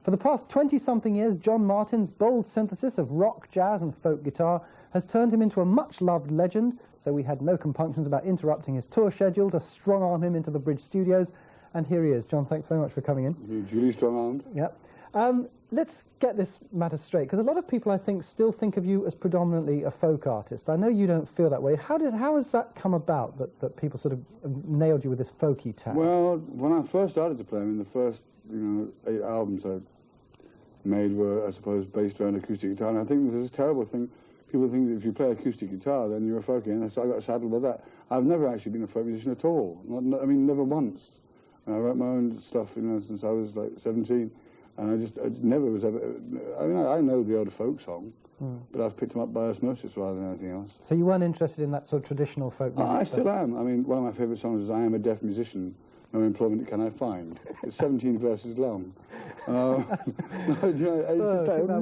For the past 20-something years, John Martyn's bold synthesis of rock, jazz and folk guitar has turned him into a much-loved legend, so we had no compunctions about interrupting his tour schedule to strong-arm him into the Bridge Studios. And here he is. John, thanks very much for coming in. You're duly strong-armed. Yep. Let's get this matter straight, because a lot of people, I think, still think of you as predominantly a folk artist. I know you don't feel that way. How has that come about, that people sort of nailed you with this folky tag? Well, when I first started to play, I mean, the first 8 albums I made were, I suppose, based around acoustic guitar. And I think there's this terrible thing. People think that if you play acoustic guitar, then you're a folky. And so I got saddled with that. I've never actually been a folk musician at all. I mean, never once. And I wrote my own stuff, since I was like 17. And I never was ever... I mean, I know the old folk song, but I've picked them up by osmosis rather than anything else. So you weren't interested in that sort of traditional folk music? I still am. I mean, one of my favourite songs is I Am a Deaf Musician, No Employment Can I Find. It's 17 verses long. We haven't got time for that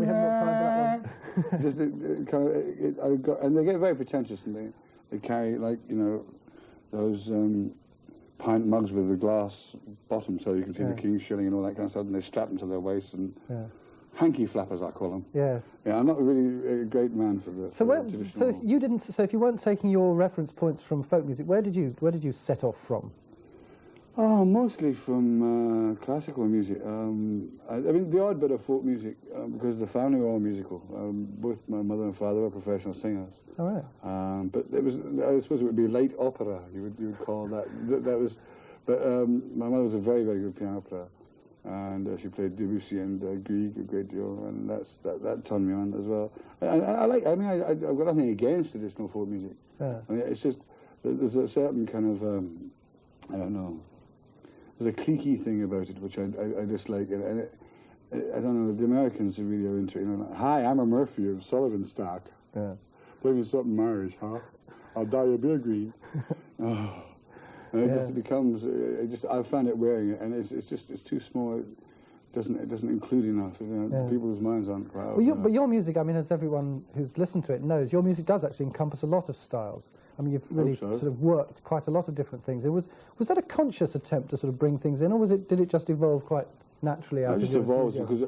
one. And they get very pretentious, and they carry, like, those... pint mugs with the glass bottom so you can see the king's shilling and all that kind of stuff, and they strap them to their waists, and hanky flappers, I call them. Yes. Yeah, I'm not really a great man for the traditional... So if you weren't taking your reference points from folk music, where did you set off from? Oh, mostly from classical music. I mean, the odd bit of folk music, because the family were all musical. Both my mother and father were professional singers. Oh, right. But it was, I suppose it would be late opera, you would call that. That was, but my mother was a very, very good piano player, and she played Debussy and Grieg a great deal, and that turned me on as well. And I've got nothing against traditional folk music. Yeah. I mean, it's just, there's a certain kind of, I don't know, there's a cliquey thing about it which I dislike, and I don't know, the Americans really are into it. Hi, I'm a Murphy of Sullivan stock. Yeah. Play me something Irish, huh? I'll dye your beer green. And it becomes. I found it wearing it, and it's too small. It doesn't include enough. People's minds aren't quite. Well, but your music, I mean, as everyone who's listened to it knows, your music does actually encompass a lot of styles. I mean, you've really sort of worked quite a lot of different things. Was that a conscious attempt to sort of bring things in, or did it just evolve quite naturally out of your... It just evolves because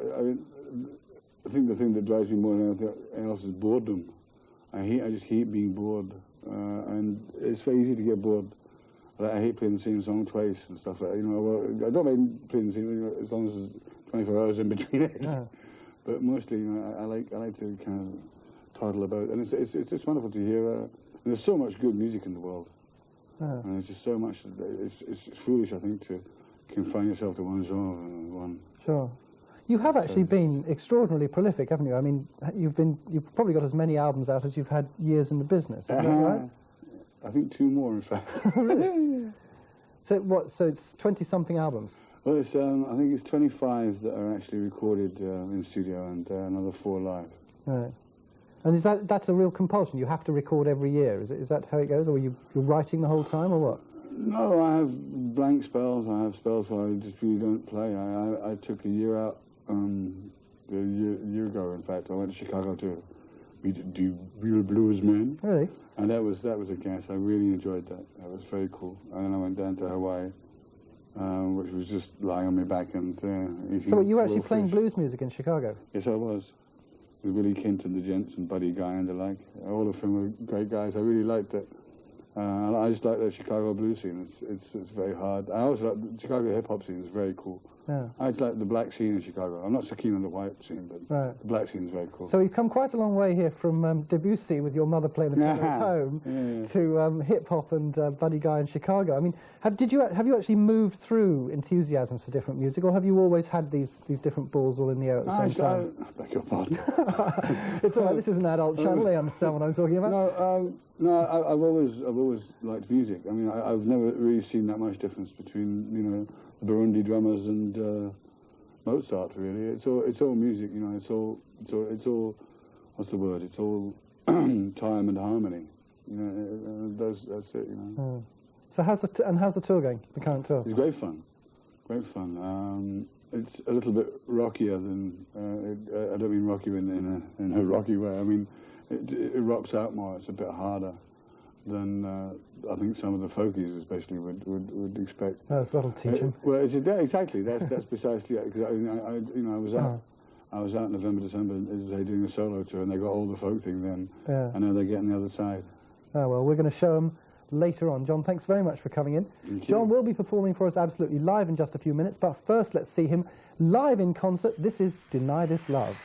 I think the thing that drives me more than anything else is boredom. I just hate being bored, and it's very easy to get bored. I hate playing the same song twice and stuff like that. Well, I don't mind playing the same as long as there's 24 hours in between it. Yeah. But mostly, I like to kind of toddle about, and it's just wonderful to hear. There's so much good music in the world, and there's just so much. It's foolish, I think, to confine yourself to one genre and one. Sure. You have actually been extraordinarily prolific, haven't you? I mean, you've probably got as many albums out as you've had years in the business. Is that right? I think 2 more, in fact. Really? So it's 20-something albums. Well, I think it's 25 that are actually recorded in studio, and another 4 live. Right. And that's a real compulsion? You have to record every year. Is that how it goes, or you're writing the whole time, or what? No, I have blank spells. I have spells where I just really don't play. I took a year out. A year ago, in fact, I went to Chicago to meet the real bluesmen. Really? And that was a gas. I really enjoyed that. That was very cool. And then I went down to Hawaii, which was just lying on my back and eating. So you were actually playing blues music in Chicago? Yes, I was. With Willie Kent and the Gents and Buddy Guy and the like. All of them were great guys. I really liked it. I just like the Chicago blues scene. It's very hard. I also like the Chicago hip-hop scene. Is very cool. Yeah. I just like the black scene in Chicago. I'm not so keen on the white scene, but the black scene is very cool. So you've come quite a long way here from Debussy with your mother playing the piano at home to hip-hop and Buddy Guy in Chicago. I mean, have you actually moved through enthusiasms for different music, or have you always had these different balls all in the air at the same time? I beg your pardon. It's all right. This is an adult channel. They understand what I'm talking about. No, I've always liked music. I mean, I've never really seen that much difference between the Burundi drummers and Mozart. Really, it's all music. It's all what's the word? It's all time and harmony. That's it. So how's the tour going? The current tour? It's great fun. Great fun. It's a little bit rockier than I don't mean rocky in a rocky way. I mean. It rocks out more. It's a bit harder than I think some of the folkies especially would expect. Oh, so that'll teach him. Well, exactly. That's precisely it. Because I was out November, December, as they doing a solo tour, and they got all the folk thing then. Yeah. And now they're getting the other side. Oh, well, we're going to show them later on. John, thanks very much for coming in. Thank you. John will be performing for us absolutely live in just a few minutes, but first let's see him live in concert. This is Deny This Love.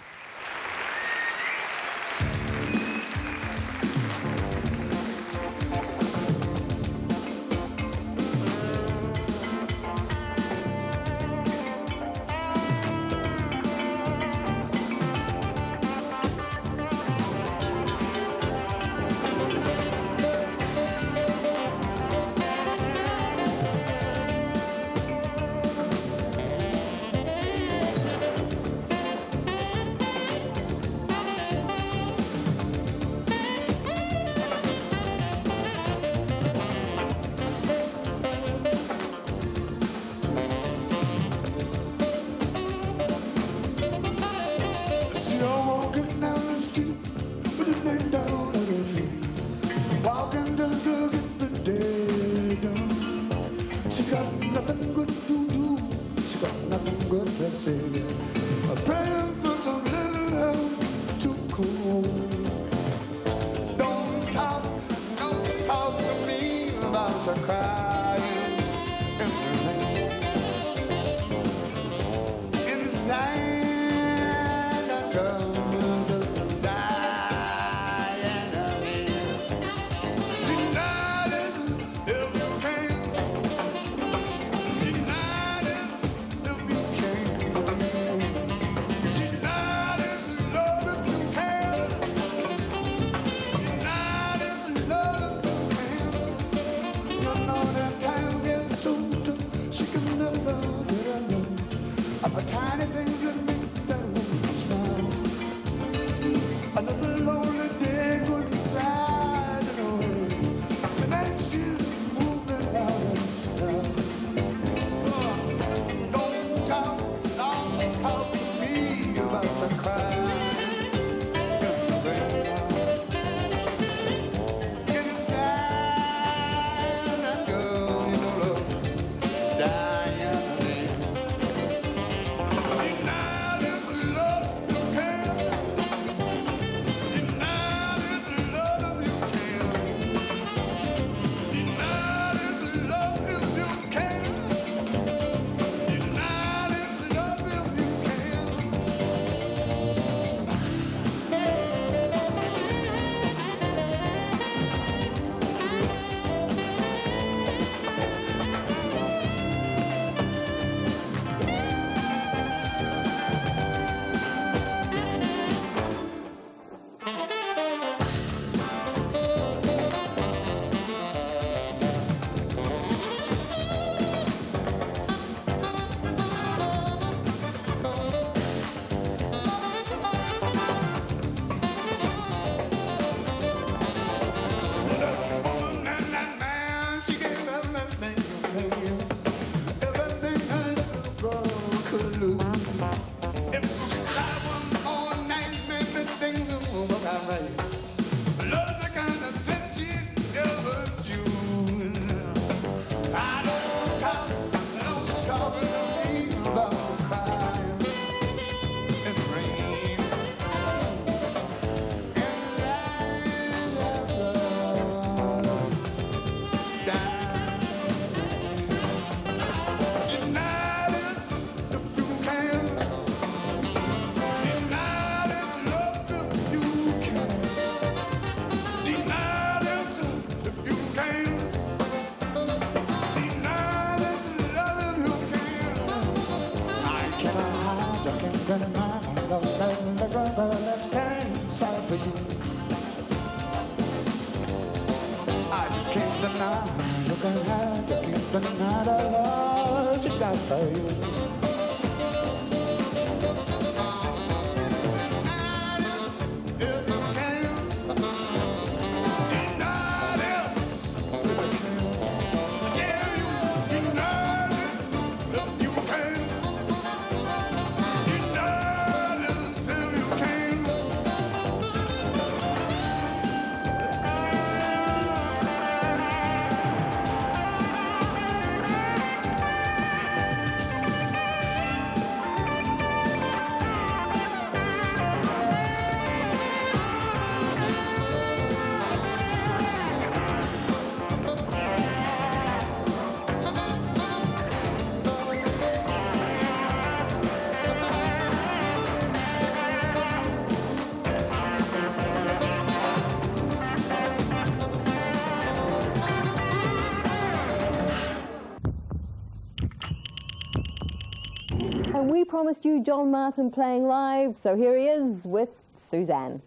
promised you John Martyn playing live, so here he is with Suzanne.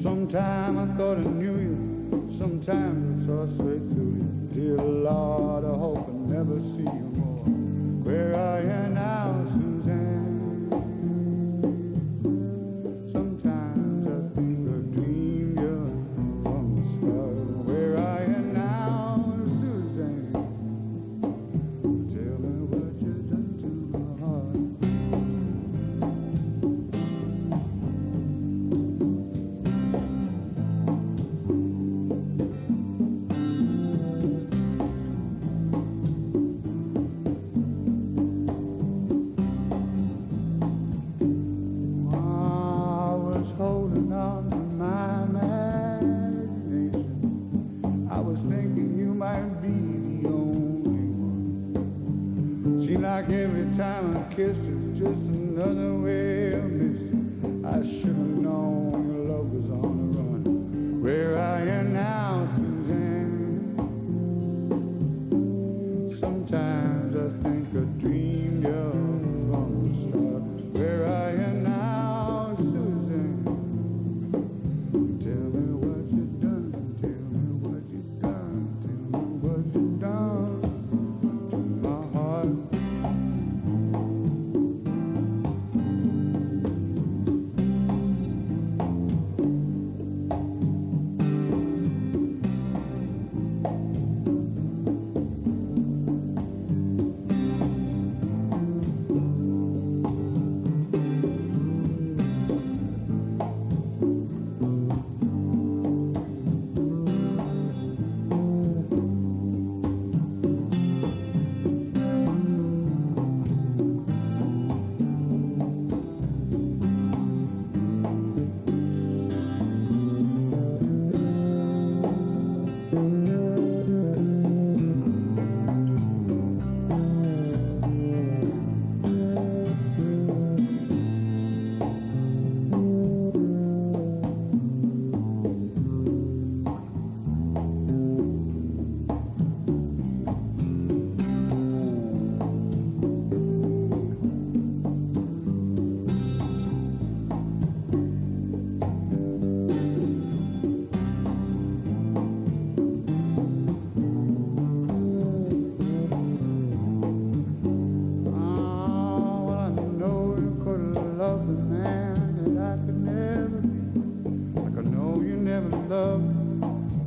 Sometime I thought I knew you, sometimes I saw straight through you. Dear Lord, I hope I never see you more. Where are you now, Suzanne? Sometimes I think I dreamed you from the start. Where are you now, Suzanne? Tell me what you've done to my heart. Like every time I kissed you, just another way of missing. I should have known your love was on the run. Where are you now, Suzanne? Sometimes I think I dreamed you from the start. Where are you now, Suzanne? Tell me what you've done, tell me what you've done, tell me what you've done to my heart.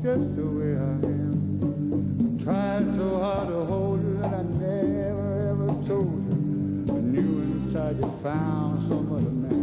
Just the way I am. Tried so hard to hold you that I never ever told you. I knew inside you found some other man.